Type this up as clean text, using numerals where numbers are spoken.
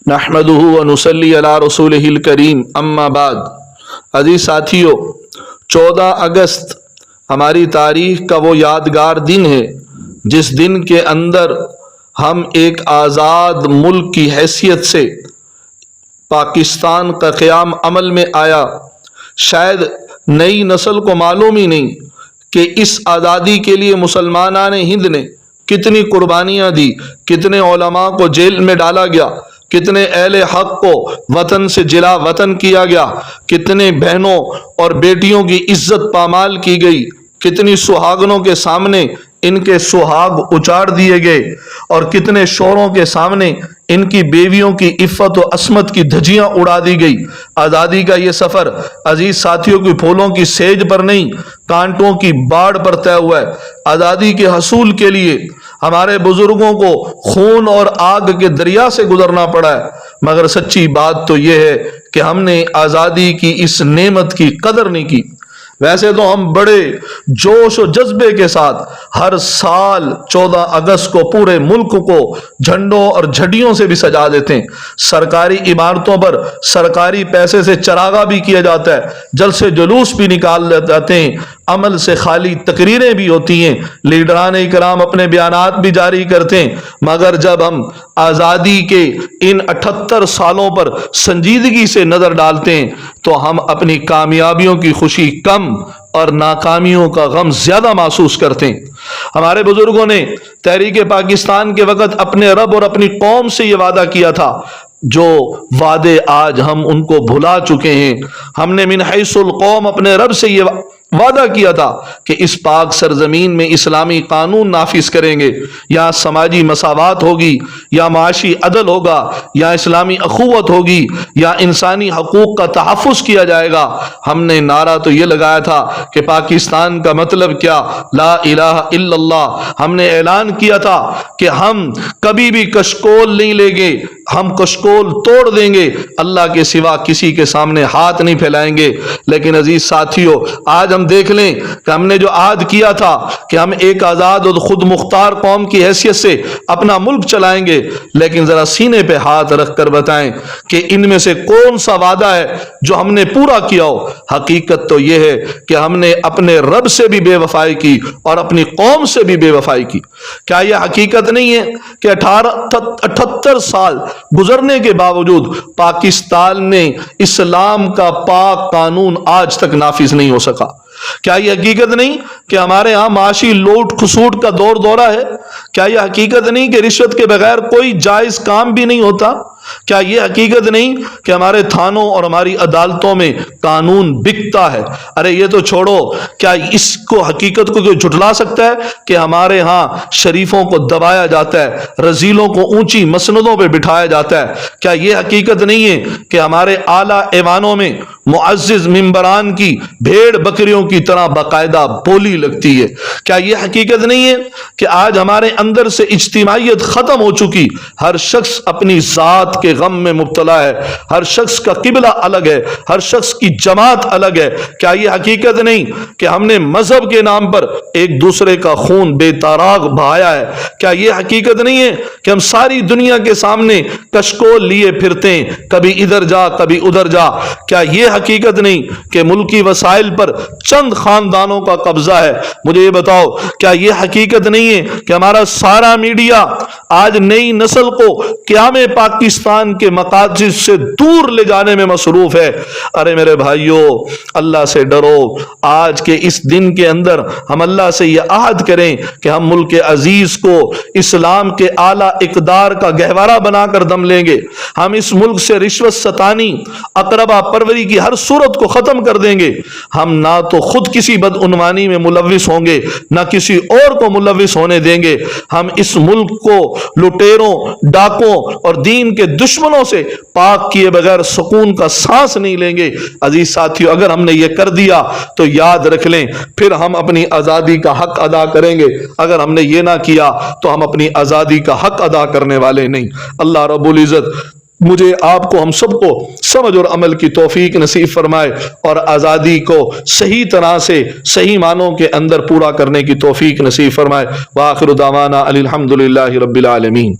नहमदुहु व नुसल्ली अला रसूलिहिल करीम अम्मा बाद। अजीज साथियों, 14 अगस्त हमारी तारीख का वो यादगार दिन है जिस दिन के अंदर हम एक आज़ाद मुल्क की हैसियत से पाकिस्तान का क़याम अमल में आया। शायद नई नस्ल को मालूम ही नहीं कि इस आज़ादी के लिए मुसलमानान हिंद ने कितनी कुर्बानियाँ दी, कितने उलमा को जेल में डाला गया, कितने अहले हक को वतन से जिला वतन किया गया, कितने बहनों और बेटियों की इज्जत पामाल की गई, कितनी सुहागनों के सामने इनके सुहाग उचाड़ दिए गए और कितने शोरों के सामने इनकी बेवियों की इफ़्फ़त और असमत की धज्जियां उड़ा दी गई। आज़ादी का ये सफ़र अजीज साथियों की फूलों की सेज पर नहीं, कांटों की बाढ़ पर तय हुआ है। आज़ादी के हसूल के लिए हमारे बुजुर्गों को खून और आग के दरिया से गुजरना पड़ा है, मगर सच्ची बात तो यह है कि हमने आज़ादी की इस नेमत की कदर नहीं की। वैसे तो हम बड़े जोश और जज्बे के साथ हर साल 14 अगस्त को पूरे मुल्क को झंडों और झंडियों से भी सजा देते हैं। सरकारी इमारतों पर सरकारी पैसे से चरागा भी किया जाता है, जलसे जुलूस भी निकाल जाते हैं, अमल से खाली तकरीरें भी होती हैं, लीडरान इकराम अपने बयानात भी जारी करते हैं। मगर जब हम आज़ादी के इन 78 सालों पर संजीदगी से नज़र डालते हैं तो हम अपनी कामयाबियों की खुशी कम और नाकामियों का गम ज्यादा महसूस करते हैं। हमारे बुजुर्गों ने तहरीक पाकिस्तान के वक़्त अपने रब और अपनी कौम से ये वादा किया था, जो वादे आज हम उनको भुला चुके हैं। हमने मिन हैसुल कौम अपने रब से ये वादा किया था कि इस पाक सरजमीन में इस्लामी कानून नाफिज करेंगे, या समाजी मसावत होगी, या माशी अदल होगा, या इस्लामी अखुवत होगी, या इंसानी हकूक का तहफ़्फ़ुज़ किया जाएगा। हमने नारा तो ये लगाया था कि पाकिस्तान का मतलब क्या, ला इलाहा इल्लल्लाह। हमने ऐलान किया था कि हम कभी भी कशकोल नहीं लेंगे, हम कशकोल तोड़ देंगे, अल्लाह के सिवा किसी के सामने हाथ नहीं फैलाएंगे। लेकिन अजीज साथियों, आज हम देख लें कि हमने जो आद किया था कि हम एक आज़ाद और खुद मुख्तार कौम की हैसियत से अपना मुल्क चलाएंगे, लेकिन जरा सीने पे हाथ रख कर बताएं कि इनमें से कौन सा वादा है जो हमने पूरा किया हो। हकीकत तो यह है कि हमने अपने रब से भी बेवफाई की और अपनी कौम से भी बेवफाई की। क्या यह हकीकत नहीं है कि 78 साल गुजरने के बावजूद पाकिस्तान ने इस्लाम का पाक कानून आज तक नाफिज नहीं हो सका? क्या यह हकीकत नहीं कि हमारे यहां माशी लूट खसूट का दौर दौरा है? क्या यह हकीकत नहीं कि रिश्वत के बगैर कोई जायज काम भी नहीं होता? क्या यह हकीकत नहीं कि हमारे थानों और हमारी अदालतों में कानून बिकता है? अरे ये तो छोड़ो, क्या इसको हकीकत को कोई झुठला सकता है कि हमारे यहाँ शरीफों को दबाया जाता है, रजीलों को ऊंची मसनदों पे बिठाया जाता है? क्या यह हकीकत नहीं है कि हमारे आला ऐवानों में मुअज्जिज मिंबरान की भेड़ बकरियों की तरह बाकायदा बोली लगती है? क्या यह हकीकत नहीं है कि आज हमारे अंदर से इज्तिमाइयत खत्म हो चुकी, हर शख्स अपनी जात के गम में मुब्तला है, हर शख्स का किबला अलग है, हर शख्स की जमात अलग है? क्या यह हकीकत नहीं कि हमने मजहब के नाम पर एक दूसरे का खून बेताराग बहाया है? क्या यह हकीकत नहीं है कि हम सारी दुनिया के सामने कशकोल लिए फिरते हैं, कभी इधर जा कभी उधर जा? क्या यह हकीकत नहीं कि मुल्की वसाइल पर चंद खानदानों का कब्जा है? मुझे ये बताओ, क्या यह हकीकत नहीं है कि हमारा सारा मीडिया आज नई नस्ल को क़याम पाकिस्तान के मकासद से दूर ले जाने में मसरूफ है? अरे मेरे भाइयों, अल्लाह से डरो। आज के इस दिन के अंदर हम अल्लाह से यह आहद करें कि हम मुल्क अजीज को इस्लाम के आला इक़दार का गहवारा बनाकर दम लेंगे। हम इस मुल्क से रिश्वत सतानी, अकरबा परवरी की हर सूरत को खत्म कर देंगे। हम ना तो खुद किसी बदउनवानी में मुलव्विस होंगे, ना किसी और को मुलव्विस होने देंगे। हम इस मुल्क को लुटेरों, डाकों और दीन के दुश्मनों से पाक किए बगैर सुकून का सांस नहीं लेंगे। अजीज साथियों, अगर हमने ये कर दिया तो याद रख लें, फिर हम अपनी आज़ादी का हक अदा करेंगे। अगर हमने ये ना किया तो हम अपनी आज़ादी का हक अदा करने वाले नहीं। अल्लाह रब्बुल इज़्ज़त मुझे, आपको, हम सबको समझ और अमल की तौफीक नसीब फरमाए और आज़ादी को सही तरह से सही मानों के अंदर पूरा करने की तौफीक नसीब फरमाए। व आखिरु दावाना अनिल हम्दुलिल्लाहि रब्बिल आलमीन।